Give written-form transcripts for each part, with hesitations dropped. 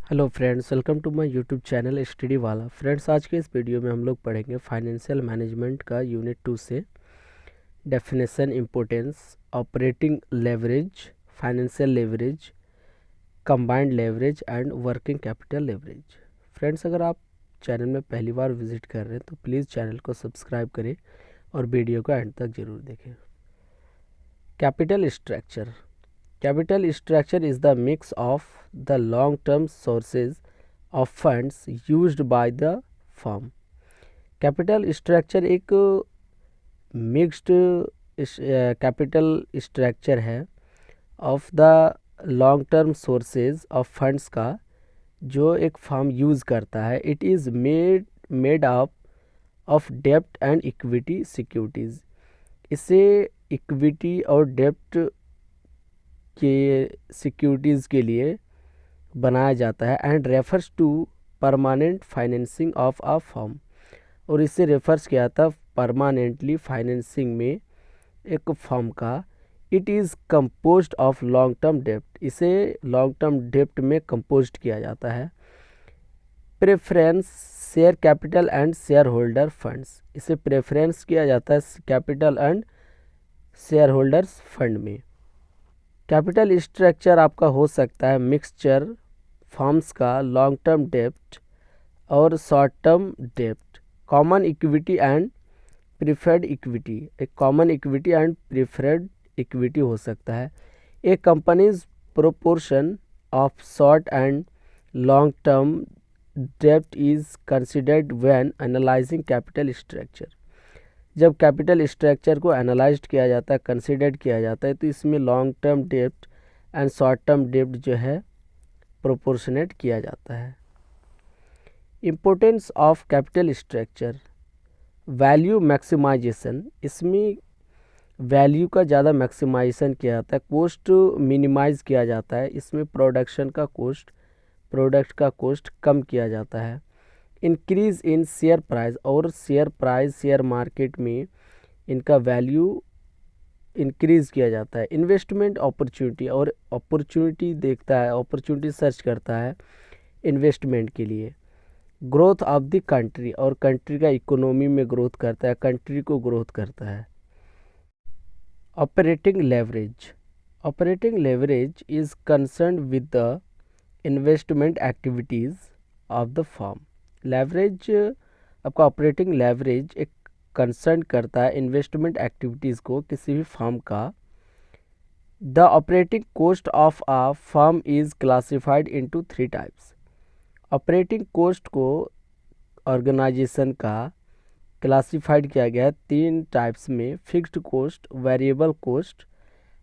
Hello friends, welcome to my YouTube channel study वाला। Friends, आज के इस वीडियो में हम लोग पढ़ेंगे फाइनेंशियल मैनेजमेंट का यूनिट 2 से definition, importance, operating leverage, financial leverage, combined leverage and working capital leverage. Friends, अगर आप चैनल में पहली बार विजिट कर रहे हैं तो प्लीज़ चैनल को सब्सक्राइब करें और वीडियो को एंड तक ज़रूर देखें। Capital structure. Capital structure is the mix of the long-term sources of funds used by the firm. Capital structure एक mixed capital structure है of the long-term sources of funds का, जो एक फर्म यूज़ करता है. It is made up of debt and equity securities. इसे equity और डेप्ट के सिक्योरिटीज़ के लिए बनाया जाता है. And refers to permanent financing of a firm, और इससे रेफर्स किया था परमानेंटली फाइनेंसिंग में एक फर्म का. It is composed of long term डेप्ट, इसे लॉन्ग टर्म डेप्ट में कंपोज्ड किया जाता है. Preference share capital and shareholder funds, इसे प्रेफरेंस किया जाता है capital and shareholders fund में. कैपिटल स्ट्रक्चर आपका हो सकता है मिक्सचर फर्म्स का लॉन्ग टर्म डेप्ट और शॉर्ट टर्म डेप्ट. Common equity and preferred equity, एक common equity and preferred equity हो सकता है. A companies proportion of short and long term dept is considered when analysing capital structure. जब capital structure को analyse किया जाता है, कंसिडर किया जाता है, तो इसमें long term dept and short term डेप्ट जो है प्रोपोर्शनेट किया जाता है. Importance of capital structure. Value maximisation, इसमें वैल्यू का ज़्यादा मैक्सिमाइजेशन किया जाता है, कॉस्ट मिनिमाइज किया जाता है. इसमें प्रोडक्ट का कॉस्ट कम किया जाता है. इंक्रीज इन शेयर प्राइस, और शेयर मार्केट में इनका वैल्यू इंक्रीज किया जाता है. इन्वेस्टमेंट अपॉर्चुनिटी, और अपॉर्चुनिटी देखता है, अपॉर्चुनिटी सर्च करता है इन्वेस्टमेंट के लिए. ग्रोथ ऑफ द कंट्री, और कंट्री का इकोनॉमी में ग्रोथ करता है, कंट्री को ग्रोथ करता है. Operating leverage is concern with the investment activities of the firm. Leverage, आपका ऑपरेटिंग लेवरेज एक कंसर्न करता है इन्वेस्टमेंट एक्टिविटीज़ को किसी भी फर्म का. The operating cost of a firm is classified into 3 types. Operating cost को ऑर्गेनाइजेशन का क्लासिफाइड किया गया है 3 टाइप्स में: fixed cost, variable cost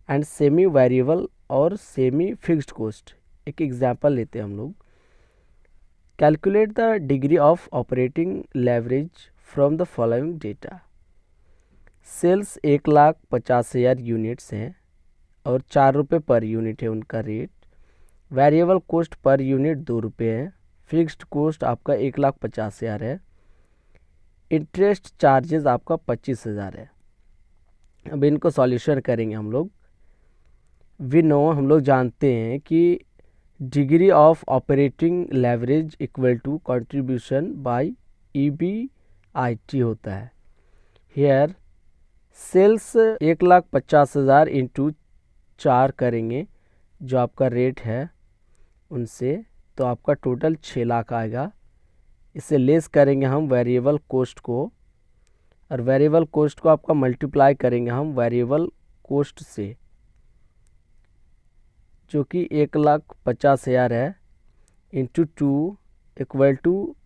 and semi variable और सेमी फिक्स्ड कॉस्ट. एक एग्जांपल लेते हैं हम लोग. Calculate the degree of operating leverage from the following data. Sales 1,50,000 units हैं और 4 रुपये पर यूनिट है उनका रेट. वेरिएबल कॉस्ट पर यूनिट 2 रुपये है. फिक्स्ड कॉस्ट आपका 1,50,000 है. इंटरेस्ट चार्जेस आपका 25,000 है. अब इनको सॉल्यूशन करेंगे हम लोग. हम लोग जानते हैं कि degree of operating leverage equal to contribution by EBIT होता है. हेयर सेल्स 1,50,000 इंटू 4 करेंगे जो आपका रेट है उनसे, तो आपका टोटल 6 लाख आएगा. इससे लेस करेंगे हम वेरिएबल कॉस्ट को, और वेरिएबल कॉस्ट को आपका मल्टीप्लाई करेंगे हम वेरिएबल कॉस्ट से, जो कि 1,50,000 है, इंटू 2 इक्वल टू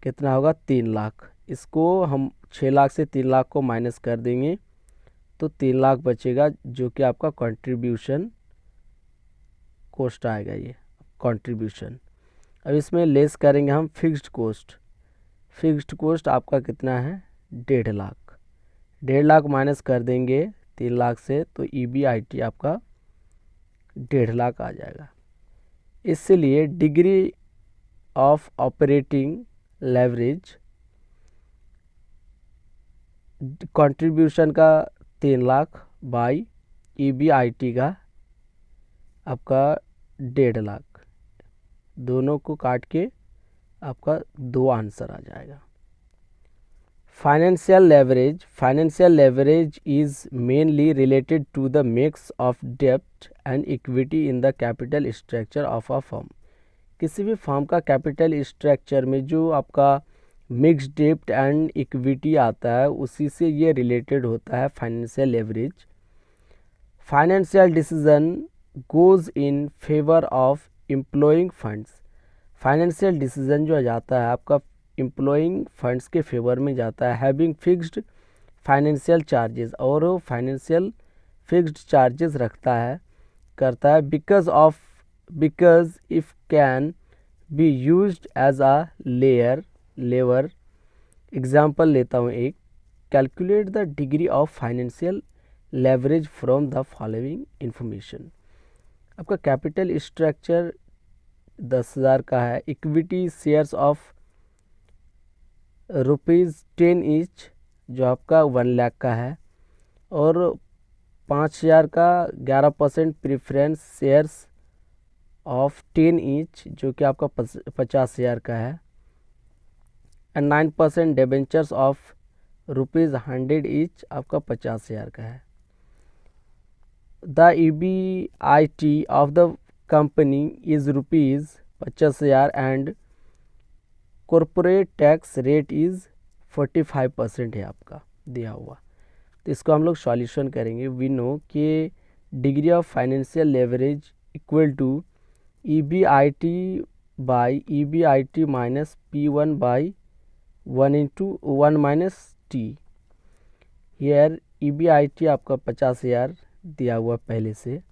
कितना होगा 3 लाख. इसको हम 6 लाख से 3 लाख को माइनस कर देंगे तो 3 लाख बचेगा, जो कि आपका कंट्रीब्यूशन कॉस्ट आएगा. ये कंट्रीब्यूशन. अब इसमें लेस करेंगे हम फिक्स्ड कॉस्ट आपका कितना है 1.5 लाख. 1.5 लाख माइनस कर देंगे 3 लाख से, तो EBIT आपका 1.5 लाख आ जाएगा. इसलिए degree of operating leverage contribution का 3 लाख बाई EBIT का आपका 1.5 लाख, दोनों को काट के आपका 2 आंसर आ जाएगा। Financial leverage is mainly related to the mix of डेब्ट and equity in the capital structure of a firm. किसी भी फर्म का कैपिटल स्ट्रक्चर में जो आपका मिक्स डेब्ट एंड इक्विटी आता है उसी से ये रिलेटेड होता है financial leverage. Financial decision goes in favour of employing funds. Financial decision जो जाता है आपका एम्प्लॉइंग फंड्स के फेवर में जाता है। हैविंग फिक्स्ड फाइनेंशियल चार्जेस, और वो फाइनेंशियल फिक्स्ड चार्जेस करता है because if can be used as a lever. Example लेता हूँ एक। Calculate the degree of financial leverage from the following information. आपका कैपिटल स्ट्रक्चर 10,000 का है। इक्विटी शेयर्स ऑफ ₹10 ईच जो आपका 1 लाख का है, और 5,000 का 11% प्रेफरेंस शेयर्स ऑफ 10 ईच जो कि आपका 50,000 का है, एंड 9% डिबेंचर्स ऑफ ₹100 ईच आपका 50,000 का है। The EBIT of the company is ₹50,000 and corporate tax rate is 45% है आपका दिया हुआ। तो इसको हम लोग सॉल्यूशन करेंगे। वी नो कि degree of financial leverage equal to EBIT by EBIT minus P1 by 1 minus T। Here EBIT आपका 50,000 दिया हुआ पहले से।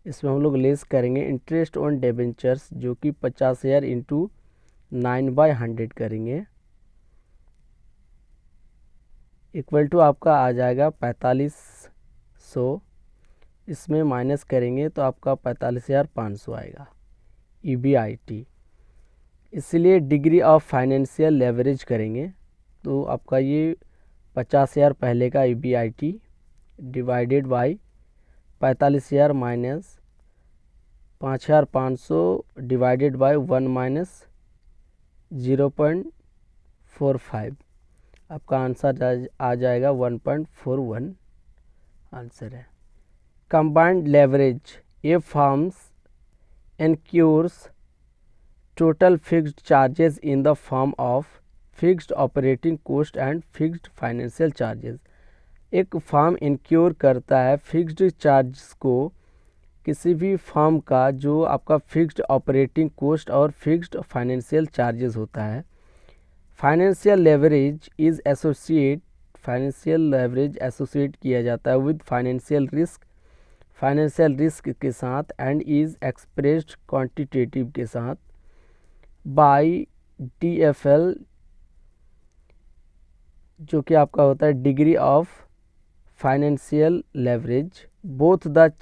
इसमें हम लोग लेस करेंगे इंटरेस्ट ऑन डिबेंचर्स जो कि 50,000 इंटू 9/100 करेंगे, इक्वल टू आपका आ जाएगा 4500। इसमें माइनस करेंगे तो आपका 45,500 आएगा EBIT। इसलिए डिग्री ऑफ फाइनेंशियल लेवरेज करेंगे तो आपका ये 50,000 पहले का EBIT divided by 45,000 minus 5,500 divided by 1 minus 0.45। आपका आंसर आ जाएगा 1.41 आंसर है। Combined leverage A firms incurs total fixed charges in the form of fixed operating cost and fixed financial charges। एक फर्म इंक्योर करता है फिक्स्ड चार्जेस को, किसी भी फर्म का जो आपका फिक्स्ड ऑपरेटिंग कॉस्ट और फिक्स्ड फाइनेंशियल चार्जेस होता है। फाइनेंशियल लेवरेज एसोसिएट किया जाता है विद फाइनेंशियल रिस्क के साथ एंड इज एक्सप्रेस्ड क्वांटिटेटिव के साथ बाय DFL जो कि आपका होता है degree of financial leverage. Both the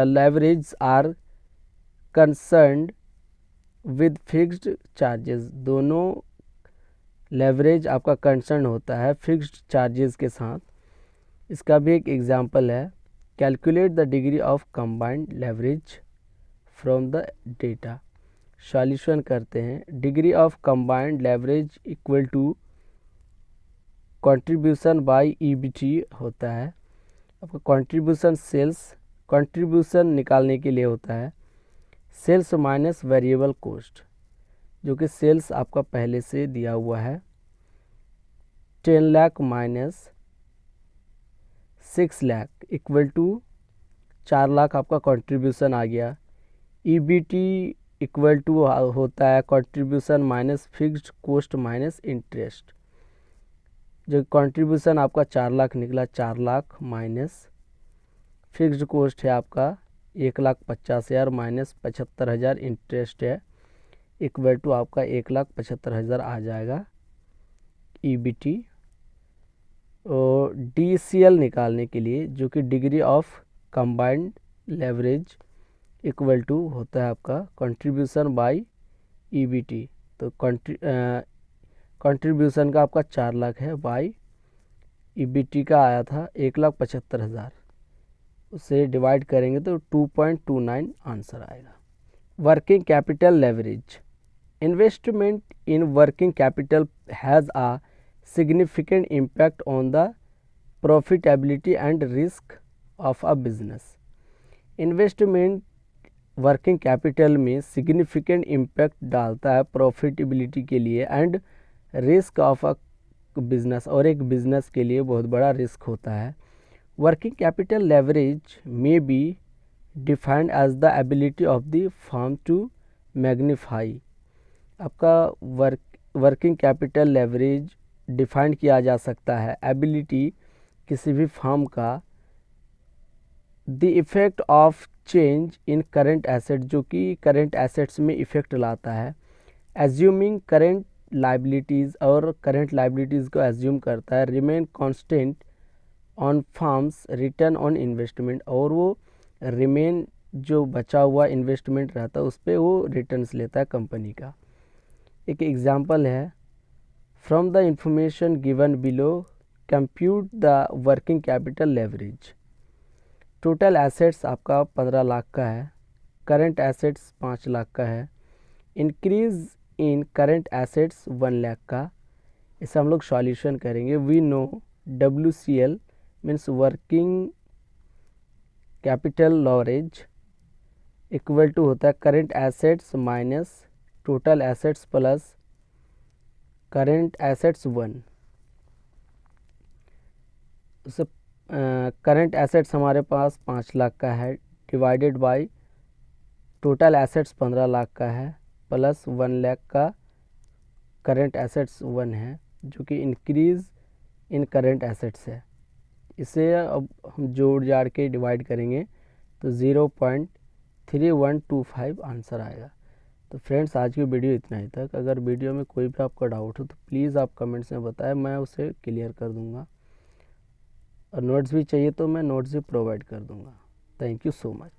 leverage are concerned with fixed charges. दोनों लेवरेज आपका कंसर्न होता है फिक्स्ड चार्जेस के साथ। इसका भी एक एग्जांपल है। Calculate the degree of combined leverage from the data. Solution करते हैं। Degree of combined leverage equal to contribution by EBT होता है। आपका कंट्रीब्यूशन निकालने के लिए होता है सेल्स माइनस वेरिएबल कॉस्ट, जो कि सेल्स आपका पहले से दिया हुआ है 10 lakh minus 6 lakh equal to 4 lakh आपका कंट्रीब्यूशन आ गया। EBT इक्वल टू होता है contribution minus fixed cost minus interest. जो कंट्रीब्यूशन आपका 4 लाख निकला, 4 लाख माइनस फिक्स्ड कॉस्ट है आपका 1,50,000 माइनस 75,000 इंटरेस्ट है, इक्वल टू आपका 1,75,000 आ जाएगा EBT। और DCL निकालने के लिए जो कि degree of combined leverage equal to होता है आपका कंट्रीब्यूशन बाय EBT। तो कंट्रीब्यूशन का आपका 4 लाख है बाय EBT का आया था 1,75,000, उसे डिवाइड करेंगे तो 2.29 आंसर आएगा। Working capital leverage Investment in working capital has a significant impact on the profitability and risk of a business. Investment working capital में सिग्निफिकेंट इम्पैक्ट डालता है प्रॉफिटेबिलिटी के लिए and risk of a business, और एक business के लिए बहुत बड़ा रिस्क होता है. Working capital leverage may be defined as the ability of the firm to magnify. आपका वर्किंग कैपिटल लेवरेज डिफाइंड किया जा सकता है एबिलिटी किसी भी फर्म का, the effect of change in current asset, जो कि करेंट एसेट्स में इफ़ेक्ट लाता है, एज्यूमिंग करेंट लाइबिलिटीज़, और करेंट लाइबिलिटीज़ को एज्यूम करता है, remain constant on firm's return on investment, और वो रिमेन जो बचा हुआ इन्वेस्टमेंट रहता है उस पर वो रिटर्न्स लेता है कंपनी का. एक एग्जांपल है, from the information given below compute the working capital leverage. Total assets आपका 15 लाख का है, करंट एसेट्स 5 लाख का है, increase in current assets 1 lakh का. इसे हम लोग सॉल्यूशन करेंगे. We know WCL means working capital leverage equal to होता है current assets minus total assets plus current assets 1. उसे करंट एसेट्स हमारे पास 5 लाख का है divided by total assets 15 lakh का है प्लस 1 लाख का करंट एसेट्स 1 है, जो कि इंक्रीज इन करंट एसेट्स है. इसे अब हम जोड़ जाड़ के डिवाइड करेंगे तो 0.3125 आंसर आएगा. तो फ्रेंड्स, आज की वीडियो इतना ही तक. अगर वीडियो में कोई भी आपका डाउट हो तो प्लीज़ आप कमेंट्स में बताएं, मैं उसे क्लियर कर दूंगा. और नोट्स भी चाहिए तो मैं नोट्स भी प्रोवाइड कर दूंगा. Thank you so much.